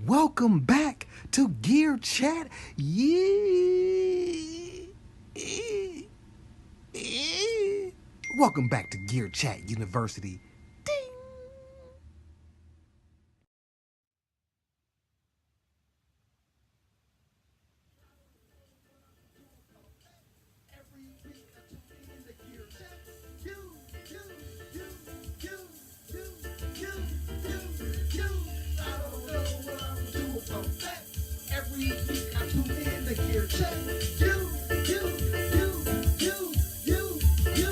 welcome back to Gear Chat. Yeah. Welcome back to Gear Chat University. Ding. Every week I tune in to Gear Check. You, you, you, you, you, you,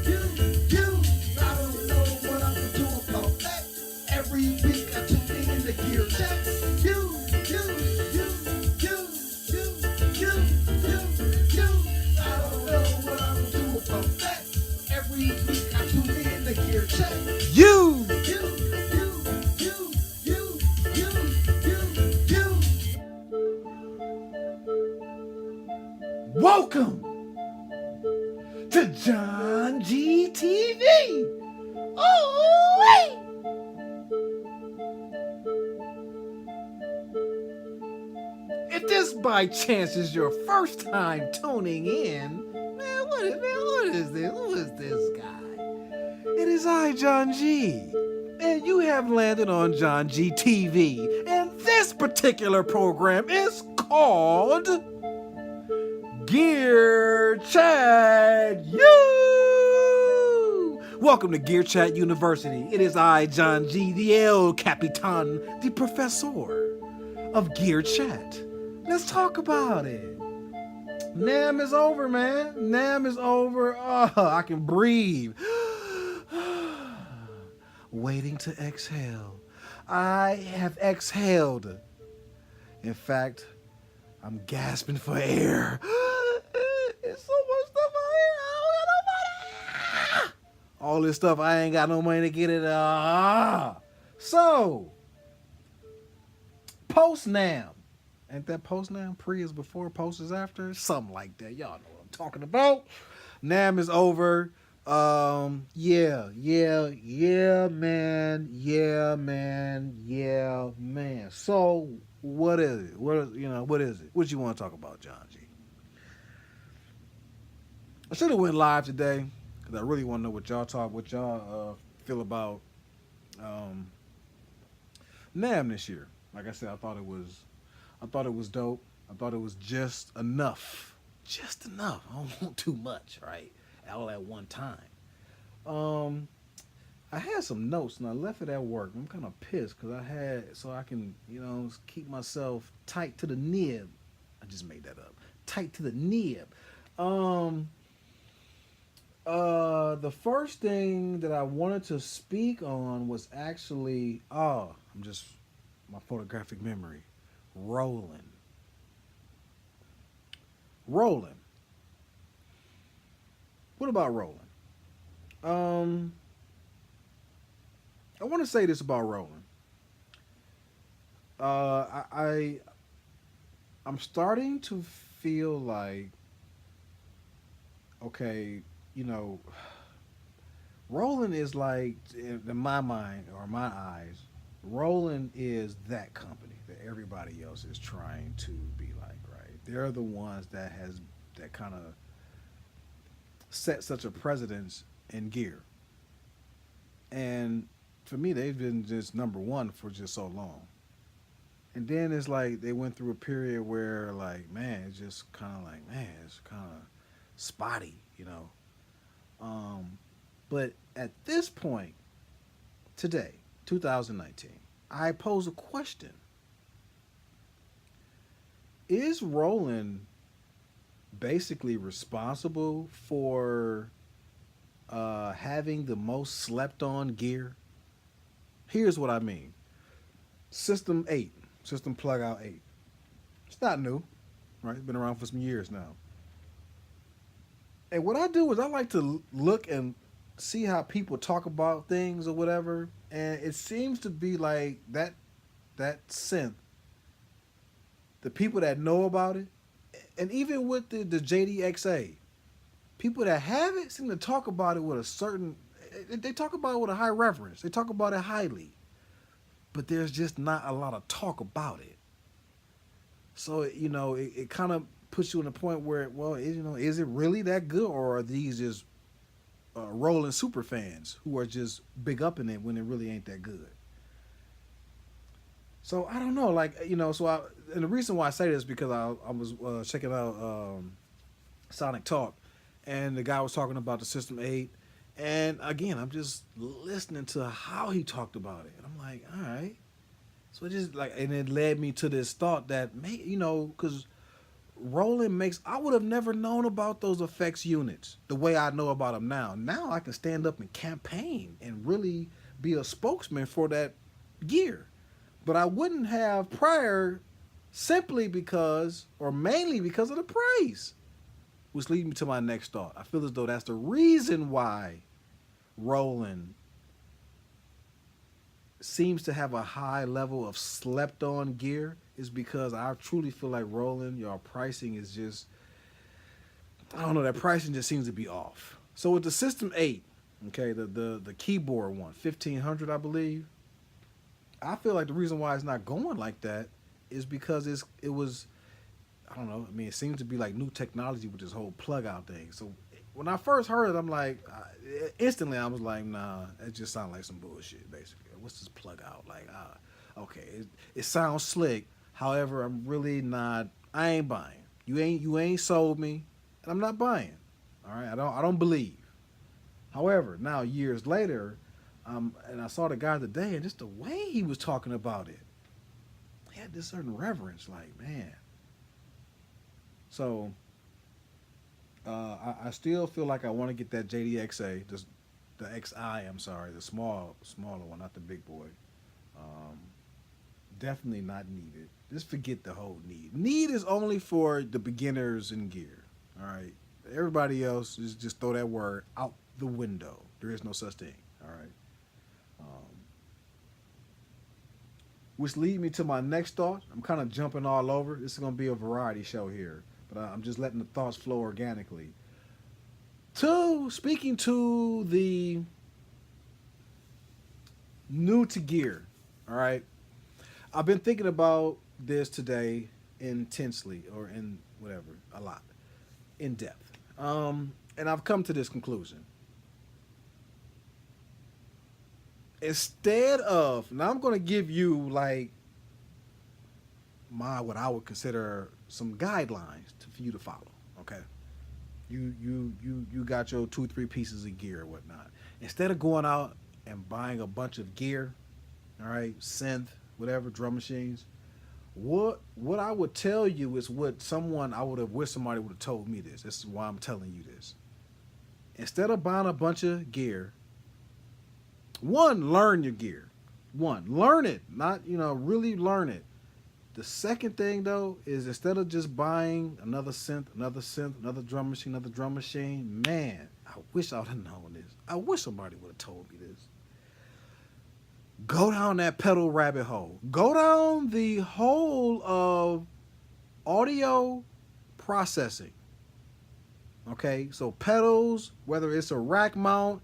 you, you. I don't know what I'm gonna do about that. Every week I tune in to Gear Check. You, you, you, you, you, you, you, you. I don't know what I'm gonna do about that. Every week I tune in to Gear Check. You. Welcome to John G TV. Oh, if this by chance is your first time tuning in, what is this? Who is this guy? It is I, John G. And you have landed on John G TV. And this particular program is called Gear Chat U. Welcome to Gear Chat University. It is I, John G, the El Capitan, the professor of Gear Chat. Let's talk about it. Namm is over, man. Namm is over. Oh, I can breathe. Waiting to exhale. I have exhaled. In fact, I'm gasping for air. It's so much stuff out here. I don't got no money. All this stuff, I ain't got no money to get it. So, post Namm. Ain't that post Namm? Pre is before, post is after? Something like that. Y'all know what I'm talking about. Namm is over. Yeah, man. So, what is it? What is it? What you want to talk about, John G? I should have went live today because I really want to know what y'all feel about Namm this year. Like I said, I thought it was dope. I thought it was just enough. Just enough. I don't want too much, right? All at one time. I had some notes and I left it at work. I'm kind of pissed because so I can, keep myself tight to the nib. I just made that up. Tight to the nib. The first thing that I wanted to speak on was actually, my photographic memory. Rolling. What about rolling? I want to say this about rolling. I'm starting to feel like, okay, rolling is like, in my mind or my eyes, rolling is that company that everybody else is trying to be like, right? They're the ones that kind of set such a precedence in gear. And for me, they've been just number one for just so long. And then it's like they went through a period where, like, man, it's just kind of like, man, it's kind of spotty. But at this point, today, 2019, I pose a question. Is Roland basically responsible for having the most slept on gear? Here's what I mean. System 8, System Plug Out 8. It's not new, right? It's been around for some years now. And what I do is I like to look and see how people talk about things or whatever. And it seems to be like that synth, the people that know about it, and even with the JDXA, people that have it seem to talk about it with a certain, they talk about it with a high reverence. They talk about it highly. but there's just not a lot of talk about it. So it kind of puts you in a point where, well, is it really that good, or are these just rolling super fans who are just big up in it when it really ain't that good? So I don't know, like and the reason why I say this is because I was checking out Sonic Talk, and the guy was talking about the System 8, and again I'm just listening to how he talked about it, and I'm like, all right. So it just like, and it led me to this thought that because Roland makes, I would have never known about those effects units the way I know about them now. Now I can stand up and campaign and really be a spokesman for that gear. But I wouldn't have prior, simply because, or mainly because of the price. Which leads me to my next thought. I feel as though that's the reason why Roland seems to have a high level of slept on gear, is because I truly feel like Roland, your pricing is just, I don't know, that pricing just seems to be off. So with the System 8, okay, the keyboard one, 1500 I believe, I feel like the reason why it's not going like that is because it was, I don't know, I mean, it seems to be like new technology with this whole plug out thing. So when I first heard it, I'm like, instantly I was like, nah, it just sounds like some bullshit, basically. What's this plug out? Like, okay, it sounds slick. However, I'm really not, I ain't buying. You ain't sold me, and I'm not buying. All right, I don't believe. However, now years later, and I saw the guy today, and just the way he was talking about it, he had this certain reverence. Like, man. So I still feel like I want to get that JDXA, the XI. I'm sorry, the smaller one, not the big boy. Um, Definitely not needed. Just forget the whole need. Need is only for the beginners in gear. All right. Everybody else is just throw that word out the window. There is no such thing. All right. Um, which lead me to my next thought. I'm kind of jumping all over. This is going to be a variety show here, but I'm just letting the thoughts flow organically. Speaking to the new to gear. All right. I've been thinking about this today intensely, or in whatever, a lot, in depth. And I've come to this conclusion. Instead of, now I'm going to give you like what I would consider some guidelines for you to follow. Okay, you got your 2-3 pieces of gear or whatnot. Instead of going out and buying a bunch of gear, all right, synth, whatever, drum machines. What I would tell you is what someone I would have wished somebody would have told me this. This is why I'm telling you this. Instead of buying a bunch of gear, one, learn your gear. One, learn it, not really learn it. The second thing though is, instead of just buying another synth, another drum machine, man, I wish I would have known this. I wish somebody would have told me this. Go down that pedal rabbit hole. Go down the hole of audio processing. Okay, so pedals, whether it's a rack mount,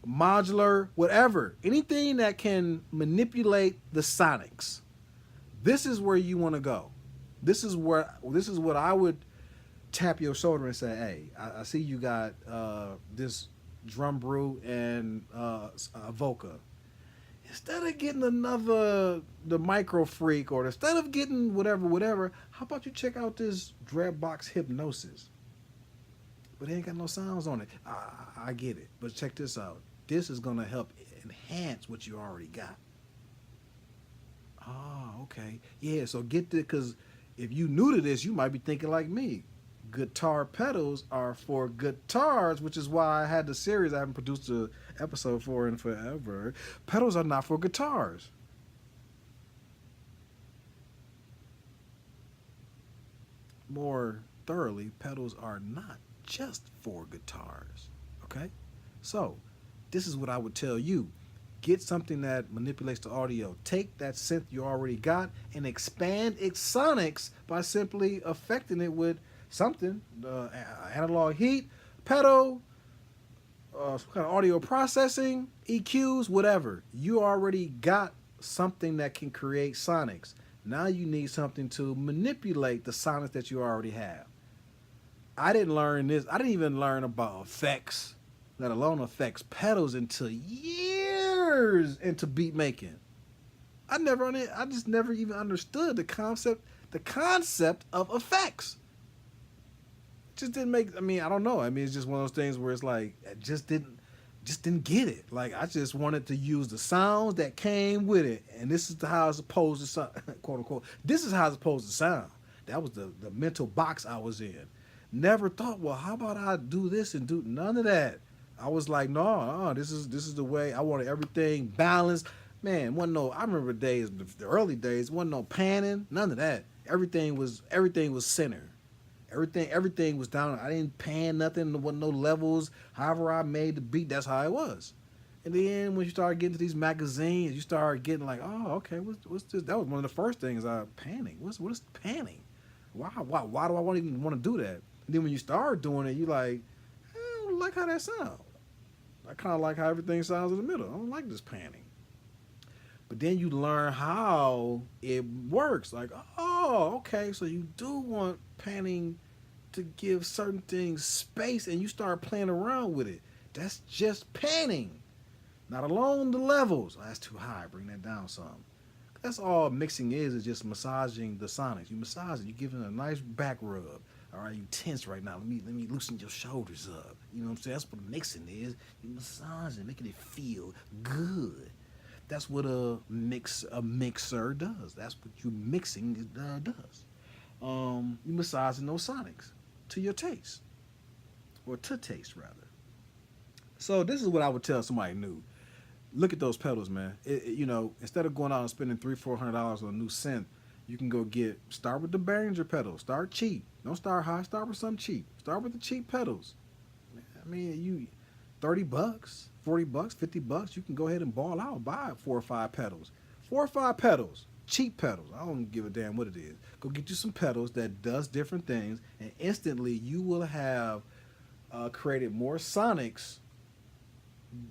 modular, whatever, anything that can manipulate the sonics. This is where you want to go. This is what I would tap your shoulder and say, hey, I see you got this drum brew and a Voca. Instead of getting the Micro Freak, or instead of getting whatever, how about you check out this Dreadbox Hypnosis? But it ain't got no sounds on it. I get it, but check this out. This is gonna help enhance what you already got. Oh, okay. Yeah, so get this, because if you new to this, you might be thinking like me. Guitar pedals are for guitars, which is why I had the series I haven't produced an episode for in forever. Pedals are not for guitars. More thoroughly, pedals are not just for guitars. Okay? So, this is what I would tell you. Get something that manipulates the audio. Take that synth you already got and expand its sonics by simply affecting it with something, analog heat, pedal, some kind of audio processing, EQs, whatever. You already got something that can create sonics. Now you need something to manipulate the sonics that you already have. I didn't learn this. I didn't even learn about effects, let alone effects pedals, until years into beat making. I just never even understood the concept of effects. It just didn't make. I mean, I don't know. I mean, it's just one of those things where it's like I just didn't get it. Like I just wanted to use the sounds that came with it, and this is how it's supposed to sound, quote unquote. This is how it's supposed to sound. That was the mental box I was in. Never thought, well, how about I do this and do none of that. I was like, no, this is the way I wanted everything balanced. Man, wasn't no. I remember days, the early days, wasn't no panning, none of that. Everything was center. Everything was down. I didn't pan nothing. There wasn't no levels. However I made the beat, that's how it was. And then when you start getting to these magazines, you start getting like, oh, okay, what's this? That was one of the first things I panning. What is panning? Why do I even want to do that? And then when you start doing it, you like, I don't like how that sounds. I kind of like how everything sounds in the middle. I don't like this panning. But then you learn how it works. Like, oh, okay, so you do want panning to give certain things space, and you start playing around with it. That's just panning. Not alone the levels. Oh, that's too high. Bring that down some. That's all mixing is just massaging the sonics. You massage it. You give it a nice back rub. All right, you tense right now. Let me loosen your shoulders up. You know what I'm saying? That's what mixing is. You massage it, making it feel good. That's what a mixer does. That's what you mixing does. You massaging those sonics to your taste, or to taste rather. So this is what I would tell somebody new. Look at those pedals, man. Instead of going out and spending $300-400 on a new synth, you can go start with the Behringer pedal. Start cheap. Don't start high. Start with something cheap. Start with the cheap pedals. I mean, you $30, $40, $50, you can go ahead and ball out. Buy 4 or 5 pedals. 4 or 5 pedals. Cheap pedals. I don't give a damn what it is. Go get you some pedals that does different things, and instantly you will have created more sonics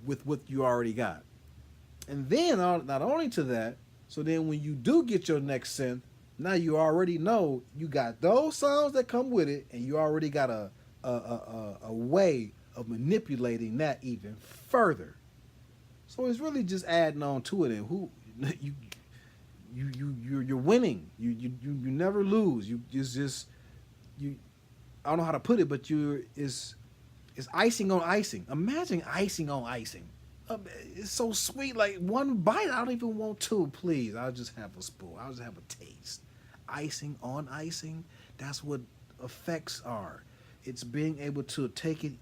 with what you already got. And then not only to that, so then when you do get your next synth, now you already know you got those sounds that come with it, and you already got a way of manipulating that even further. So it's really just adding on to it, and who you're winning. You never lose. You just you. I don't know how to put it, but it's icing on icing. Imagine icing on icing. It's so sweet. Like one bite, I don't even want two. Please, I'll just have a spoon. I'll just have a taste. Icing on icing. That's what effects are. It's being able to take it,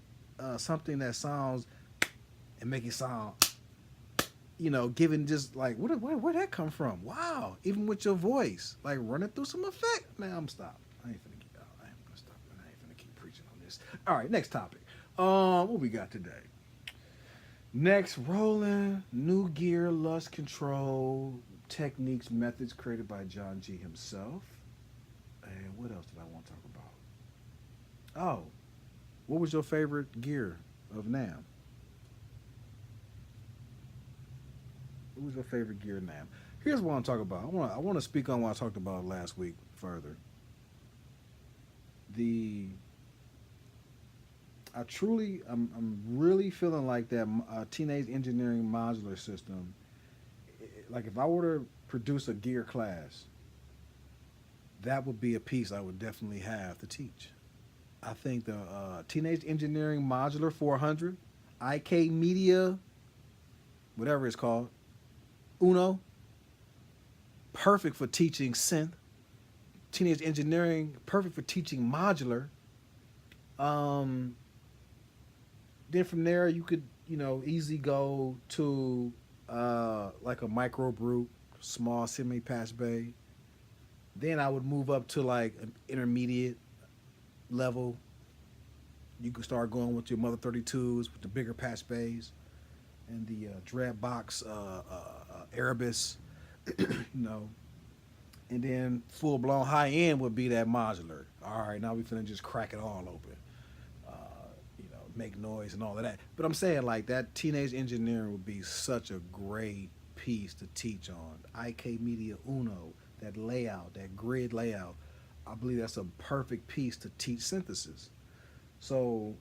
something that sounds, and make it sound. Giving just like where'd that come from? Wow, even with your voice, like running through some effect. Man, I'm stopped. I ain't finna get out. I ain't gonna stop. I ain't finna keep preaching on this. All right, next topic. What we got today? Next, rolling new gear, lust control techniques, methods created by John G himself. And what else did I want to talk about? Oh, what was your favorite gear of Namm? What was your favorite gear of Namm? Here's what I'm talking about. I want to speak on what I talked about last week further. I'm really feeling like that teenage engineering modular system. Like if I were to produce a gear class, that would be a piece I would definitely have to teach. I think the teenage engineering modular 400, IK Media, whatever it's called, Uno, perfect for teaching synth. Teenage engineering, perfect for teaching modular. Then from there you could, easily go to like a micro brute, small semi pass bay. Then I would move up to like an intermediate level. You could start going with your Mother 32s with the bigger patch bays and the Dreadbox Erebus, And then full blown high end would be that modular. All right, now we finna just crack it all open. Make noise and all of that. But I'm saying like that teenage engineering would be such a great piece to teach on. IK Media Uno, that layout, that grid layout. I believe that's a perfect piece to teach synthesis. So,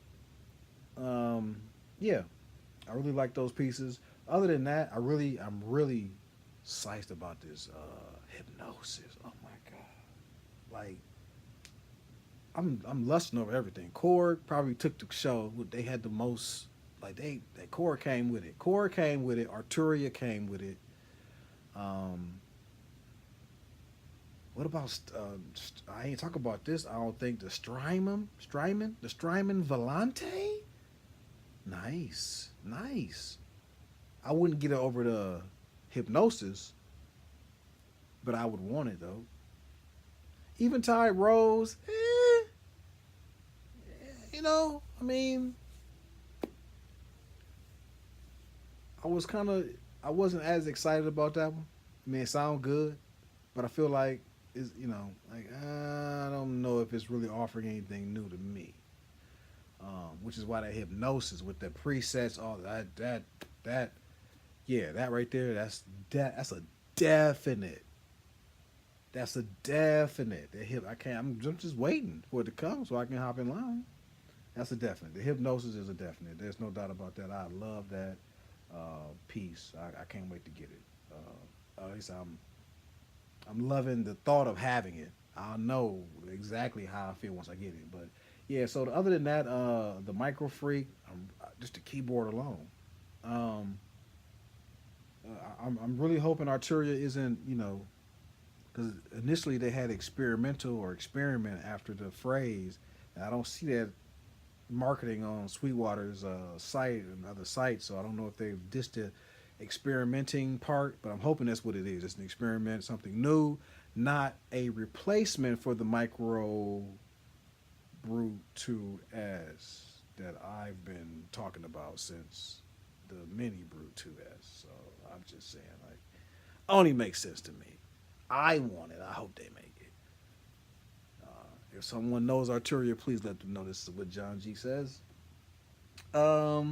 um, yeah, I really like those pieces. Other than that, I'm really psyched about this hypnosis. Oh my god! Like, I'm lusting over everything. Core probably took the show. They had the most. Like that Core came with it. Core came with it. Arturia came with it. Um, what about I ain't talk about this. I don't think the Strymon Volante. Nice, nice. I wouldn't get it over the hypnosis, but I would want it though. Even Tide Rose, I mean, I was kind of, I wasn't as excited about that one. I mean, it sounds good, but I feel like is like I don't know if it's really offering anything new to me. Which is why that hypnosis with the presets, all that, yeah, that right there, that's a definite. That's a definite. The hip, I can't. I'm just waiting for it to come so I can hop in line. That's a definite. The hypnosis is a definite. There's no doubt about that. I love that piece. I can't wait to get it. At least I'm loving the thought of having it. I'll know exactly how I feel once I get it. But yeah, so other than that, the Micro Freak, just the keyboard alone. Um, I'm really hoping Arturia isn't, because initially they had experimental or experiment after the phrase. And I don't see that marketing on Sweetwater's site and other sites, so I don't know if they've ditched the experimenting part, but I'm hoping that's what it is. It's an experiment, something new, not a replacement for the Micro Brute 2S that I've been talking about since the Mini Brute 2S. So I'm just saying, like, only makes sense to me. I want it. I hope they make it. If someone knows Arturia, please let them know this is what John G says. What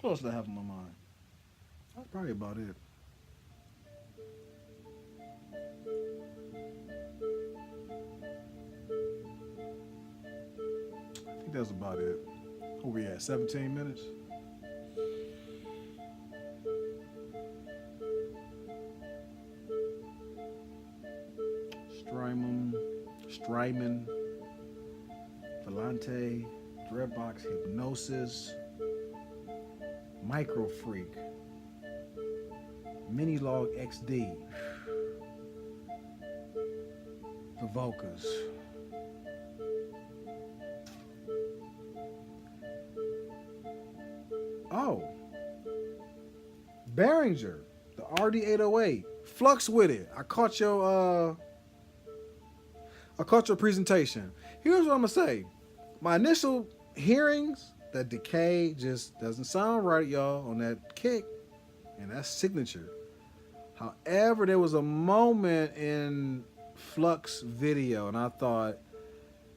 else did I have on my mind? That's probably about it. I think that's about it. Where we at? 17 minutes? Strymon, Strymon, Volante, Dreadbox, Hypnosis, Micro Freak, Minilog XD, the Vocas. Oh, Behringer, the RD808. Flux with it. I caught your presentation. Here's what I'm gonna say. My initial hearings, that decay just doesn't sound right, y'all, on that kick. And that's signature. However, there was a moment in Flux video, and I thought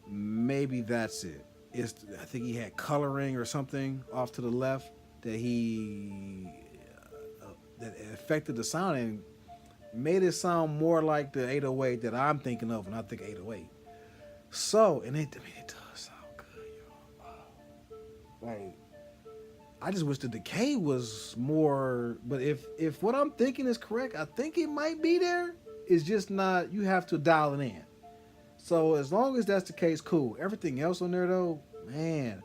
maybe that's it. I think he had coloring or something off to the left that affected the sound and made it sound more like the 808 that I'm thinking of when I think 808. So, and it does sound good, y'all. Like, I just wish the decay was more. But if what I'm thinking is correct, I think it might be there. It's just not. You have to dial it in. So as long as that's the case, cool. Everything else on there though, man,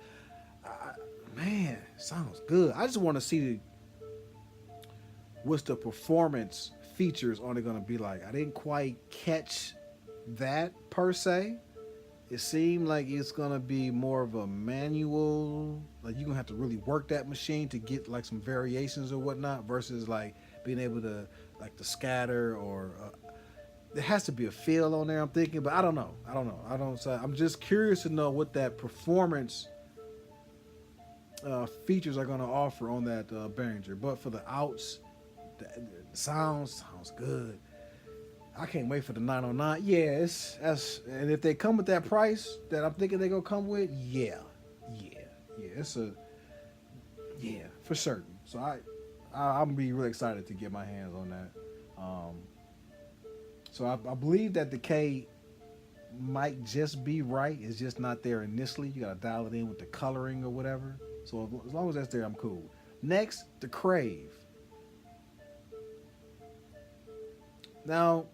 sounds good. I just want to see what's the performance features on it gonna be like. I didn't quite catch that per se. It seemed like it's gonna be more of a manual. Like you're gonna have to really work that machine to get like some variations or whatnot, versus like being able to like the scatter or there has to be a feel on there. I'm thinking, but I don't know. I'm just curious to know what that performance features are gonna offer on that Behringer. But for the outs, the sounds good. I can't wait for the 909. Yeah, and if they come with that price that I'm thinking they're gonna come with, yeah, it's a yeah for certain. So I'm gonna be really excited to get my hands on that. Um, so I believe that the K might just be right. It's just not there initially. You gotta dial it in with the coloring or whatever. So as long as that's there, I'm cool. Next, the Crave. Now,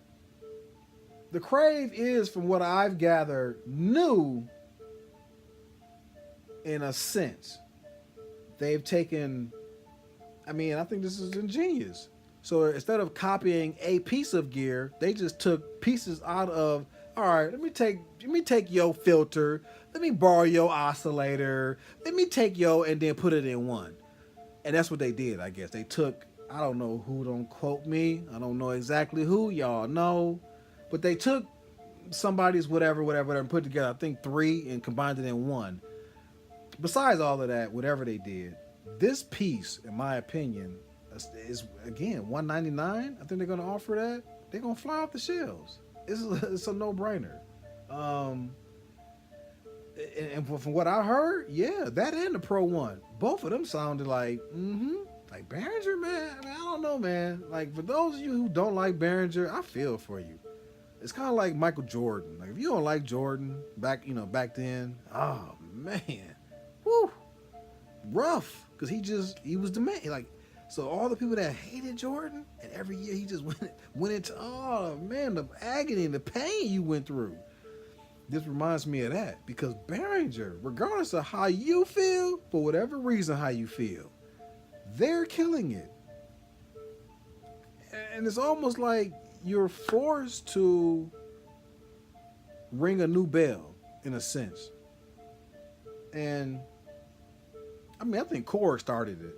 the Crave is, from what I've gathered, new in a sense. They've taken, I mean, I think this is ingenious. So instead of copying a piece of gear, they just took pieces out of, all right, let me take your filter, let me borrow your oscillator, let me take your, and then put it in one. And that's what they did, I guess. They took, I don't know who, don't quote me. I don't know exactly who, y'all know. But they took somebody's whatever, and put together, I think, three and combined it in one. Besides all of that, whatever they did, this piece, in my opinion, is again $199. I think they're gonna offer that. They're gonna fly off the shelves. It's a no-brainer. And from what I heard, yeah, that and the Pro One, both of them sounded like, like Behringer, man. I mean, I don't know, man. Like, for those of you who don't like Behringer, I feel for you. It's kind of like Michael Jordan. Like, if you don't like Jordan back then, oh man, woo, rough, because he was the man. Like, so all the people that hated Jordan, and every year he just went into, oh man, the agony and the pain you went through. This reminds me of that, because Behringer, regardless of how you feel, for whatever reason how you feel, they're killing it. And it's almost like you're forced to ring a new bell, in a sense. And I mean, I think Korg started it.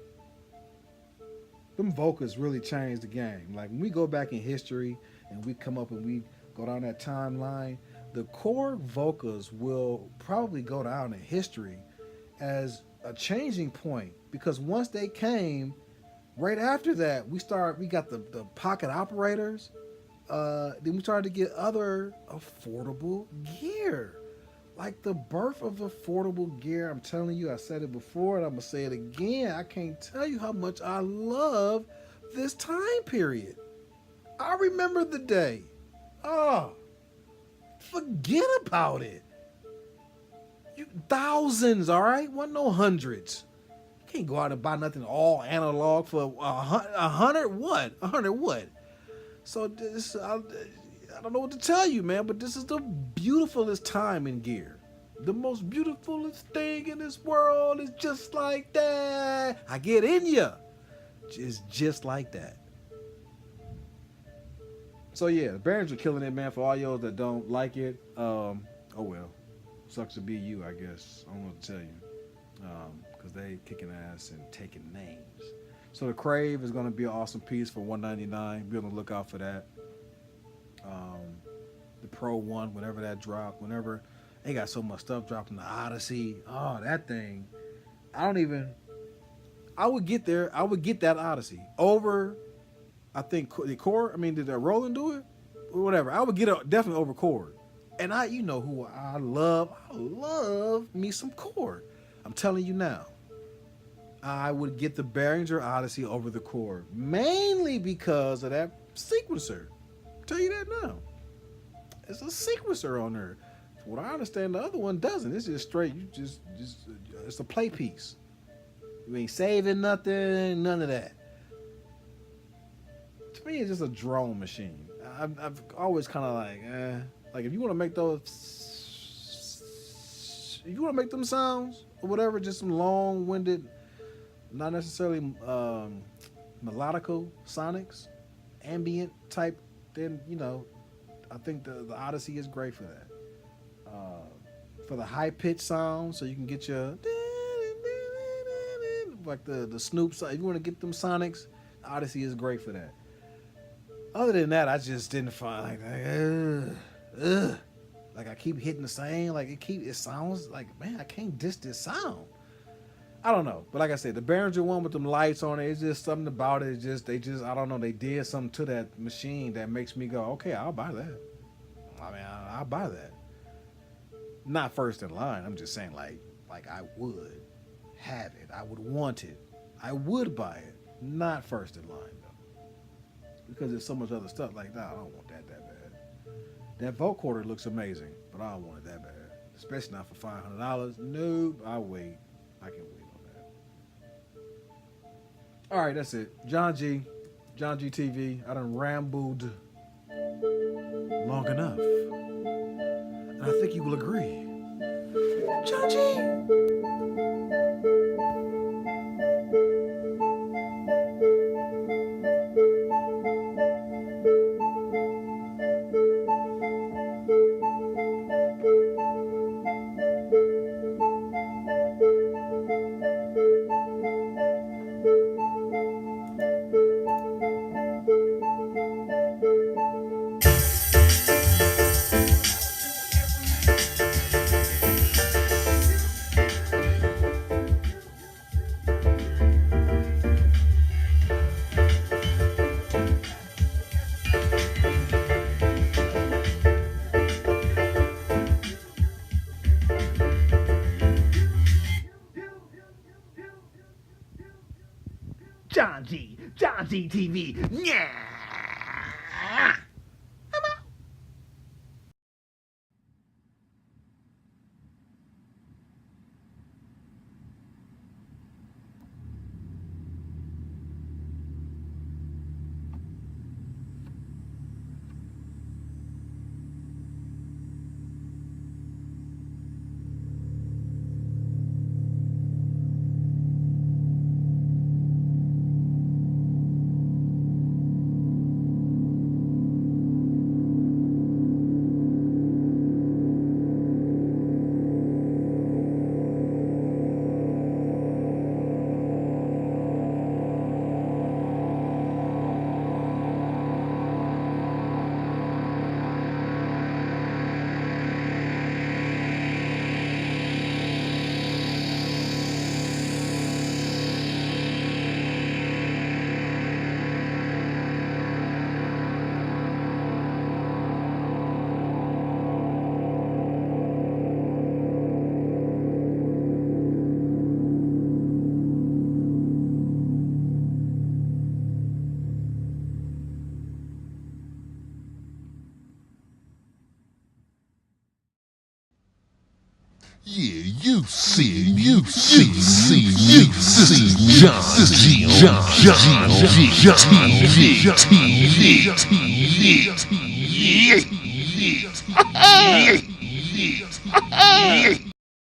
Them vocals really changed the game. Like, when we go back in history and we come up and we go down that timeline, the Korg vocals will probably go down in history as a changing point, because once they came, right after that, we got the pocket operators. Then we started to get other affordable gear. Like the birth of affordable gear, I'm telling you, I said it before and I'm going to say it again. I can't tell you how much I love this time period. I remember the day. Oh, forget about it. Thousands, all right? Wasn't no hundreds. You can't go out and buy nothing all analog for $100 what? $100 what? So this, I don't know what to tell you, man, but this is the beautifulest time in gear. The most beautifulest thing in this world is just like that. I get in ya. It's just like that. So yeah, the Barons are killing it, man. For all y'all that don't like it, oh well, sucks to be you, I guess. I don't know what to tell you, because they kicking ass and taking names. So the Crave is going to be an awesome piece for $199. Be on the lookout for that. The Pro One, whenever that drop, whenever they got so much stuff dropping, the Odyssey, oh, that thing, I would get there. I would get that Odyssey over, I think, the Core. I mean, did Roland do it? Or whatever. I would get it definitely over Core. And you know who I love. I love me some Core. I'm telling you now. I would get the Behringer Odyssey over the Core, mainly because of that sequencer. I'll tell you that now. It's a sequencer on there. From what I understand, the other one doesn't. It's just straight. You just it's a play piece. You ain't saving nothing, none of that. To me, it's just a drone machine. I've always kind of like if you want to make them sounds or whatever, just some long-winded, not necessarily melodical sonics, ambient type, then I think the Odyssey is great for that. For the high pitched sound, so you can get your like the Snoop. If you want to get them sonics, the Odyssey is great for that. Other than that, I just didn't find like I keep hitting the same. Like it sounds like, man, I can't diss this sound. I don't know, but like I said, the Behringer one with them lights on it, it's just something about it. They just I don't know, they did something to that machine that makes me go, okay, I'll buy that. I mean, I'll buy that. Not first in line. I'm just saying, like I would have it. I would want it. I would buy it. Not first in line though, because there's so much other stuff like that. I don't want that bad. That vocoder looks amazing, but I don't want it that bad. Especially not for $500. Nope, I'll wait. I can wait on that. All right, that's it. John G TV. I done rambled long enough, and I think you will agree. John G. John G TV. Yeah. Yeah, you see John G.